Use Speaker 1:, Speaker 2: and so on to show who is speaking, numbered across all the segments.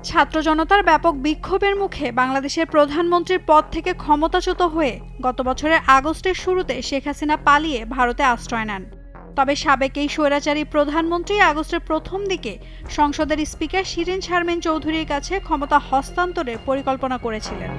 Speaker 1: ছাত্র জনতার ব্যাপক বিক্ষোভের মুখে বাংলাদেশের প্রধানমন্ত্রীর পদ থেকে ক্ষমতাচ্যুত হয়ে গত বছরের আগস্টের শুরুতে শেখ হাসিনা পালিয়ে ভারতে আশ্রয় নেন। তবে সাবেক এই স্বৈরাচারী প্রধানমন্ত্রী আগস্টের প্রথম দিকে সংসদের স্পিকার শিরীন শারমিন চৌধুরীর কাছে ক্ষমতা হস্তান্তরের পরিকল্পনা করেছিলেন।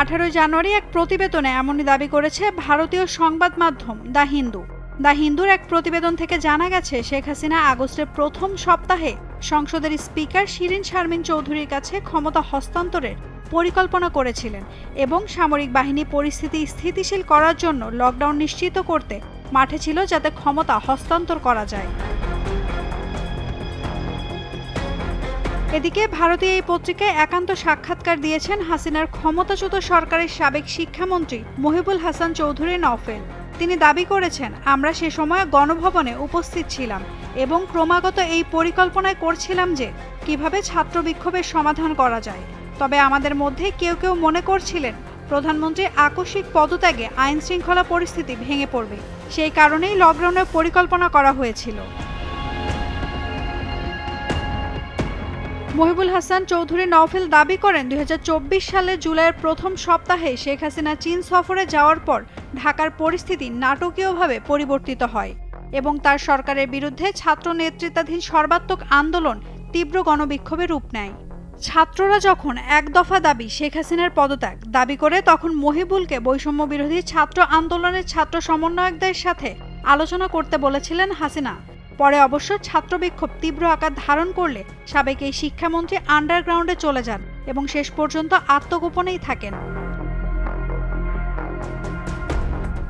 Speaker 1: 18 জানুয়ারি এক প্রতিবেদনে এমনই দাবি করেছে ভারতীয় সংবাদ মাধ্যম দ্য হিন্দুর এক প্রতিবেদন থেকে জানা গেছে শেখ হাসিনা আগস্টের প্রথম সপ্তাহে সংসদের স্পিকার শিরীন শারমিন চৌধুরীর কাছে ক্ষমতা হস্তান্তরের পরিকল্পনা করেছিলেন এবং সামরিক বাহিনী পরিস্থিতি স্থিতিশীল করার জন্য লকডাউন নিশ্চিত করতে মাঠে ছিল যাতে ক্ষমতা হস্তান্তর করা যায়। এদিকে ভারতীয় এই পত্রিকায় একান্ত সাক্ষাৎকার দিয়েছেন হাসিনার ক্ষমতাচ্যুত সরকারের সাবেক শিক্ষামন্ত্রী মহিবুল হাসান চৌধুরী নওফেল। তিনি দাবি করেছেন, আমরা সে সময় গণভবনে উপস্থিত ছিলাম এবং ক্রমাগত এই পরিকল্পনায় করছিলাম যে কিভাবে ছাত্র বিক্ষোভের সমাধান করা যায়। তবে আমাদের মধ্যে কেউ কেউ মনে করছিলেন প্রধানমন্ত্রীর আকস্মিক পদত্যাগে আইন শৃঙ্খলা পরিস্থিতি ভেঙে পড়বে, সেই কারণেই লকডাউনের পরিকল্পনা করা হয়েছিল। মহিবুল হাসান চৌধুরী নওফেল দাবি করেন 2024 সালের জুলাইয়ের প্রথম সপ্তাহে শেখ হাসিনা চীন সফরে যাওয়ার পর ঢাকার পরিস্থিতি নাটকীয়ভাবে পরিবর্তিত হয় এবং তার সরকারের বিরুদ্ধে ছাত্র নেতৃত্বাধীন সর্বাত্মক আন্দোলন তীব্র গণবিক্ষোভে রূপ নেয়। ছাত্ররা যখন এক দফা দাবি শেখ হাসিনার পদত্যাগ দাবি করে তখন মহিবুলকে বৈষম্য বিরোধী ছাত্র আন্দোলনের ছাত্র সমন্বয়কদের সাথে আলোচনা করতে বলেছিলেন হাসিনা। পরে অবশ্য ছাত্র বিক্ষোভ তীব্র আকার ধারণ করলে সাবেক এই শিক্ষামন্ত্রী আন্ডারগ্রাউন্ডে চলে যান এবং শেষ পর্যন্ত আত্মগোপনেই থাকেন।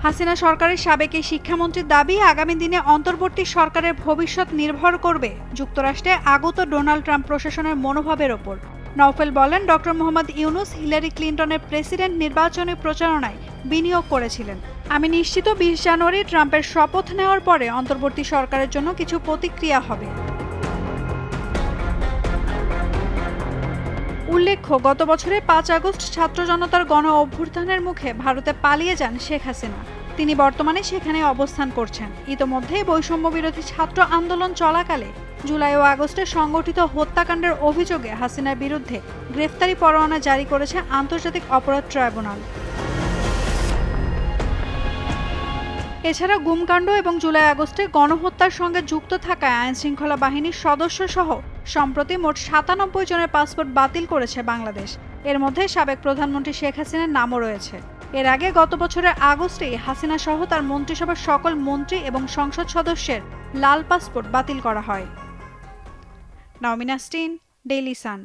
Speaker 1: হাসিনা সরকারের সাবেক এই শিক্ষামন্ত্রীর দাবি, আগামী দিনে অন্তর্বর্তী সরকারের ভবিষ্যৎ নির্ভর করবে যুক্তরাষ্ট্রে আগত ডোনাল্ড ট্রাম্প প্রশাসনের মনোভাবের ওপর। নওফেল বলেন, ডক্টর মোহাম্মদ ইউনূস হিলারি ক্লিনটনের প্রেসিডেন্ট নির্বাচনী প্রচারণায় বিনিয়োগ করেছিলেন। আমি নিশ্চিত 20 জানুয়ারি ট্রাম্পের শপথ নেওয়ার পরে অন্তর্বর্তী সরকারের জন্য কিছু প্রতিক্রিয়া হবে। উল্লেখ্য, গত বছরের 5 আগস্ট ছাত্র জনতার গণ অভ্যুত্থানের মুখে ভারতে পালিয়ে যান শেখ হাসিনা। তিনি বর্তমানে সেখানে অবস্থান করছেন। ইতোমধ্যে বৈষম্য বিরোধী ছাত্র আন্দোলন চলাকালে জুলাই ও আগস্টে সংগঠিত হত্যাকাণ্ডের অভিযোগে হাসিনার বিরুদ্ধে গ্রেফতারি পরোয়ানা জারি করেছে আন্তর্জাতিক অপরাধ ট্রাইব্যুনাল। এছাড়া গুমকাণ্ড এবং জুলাই আগস্টে গণহত্যার সঙ্গে যুক্ত থাকায় আইনশৃঙ্খলা বাহিনীর সদস্য সহ সম্প্রতি মোট 97 জনের পাসপোর্ট বাতিল করেছে বাংলাদেশ। এর মধ্যে সাবেক প্রধানমন্ত্রী শেখ হাসিনার নামও রয়েছে। এর আগে গত বছরের আগস্টেই হাসিনা সহ তার মন্ত্রিসভার সকল মন্ত্রী এবং সংসদ সদস্যের লাল পাসপোর্ট বাতিল করা হয়। নাওমিন নাসরিন, ডেইলি সান।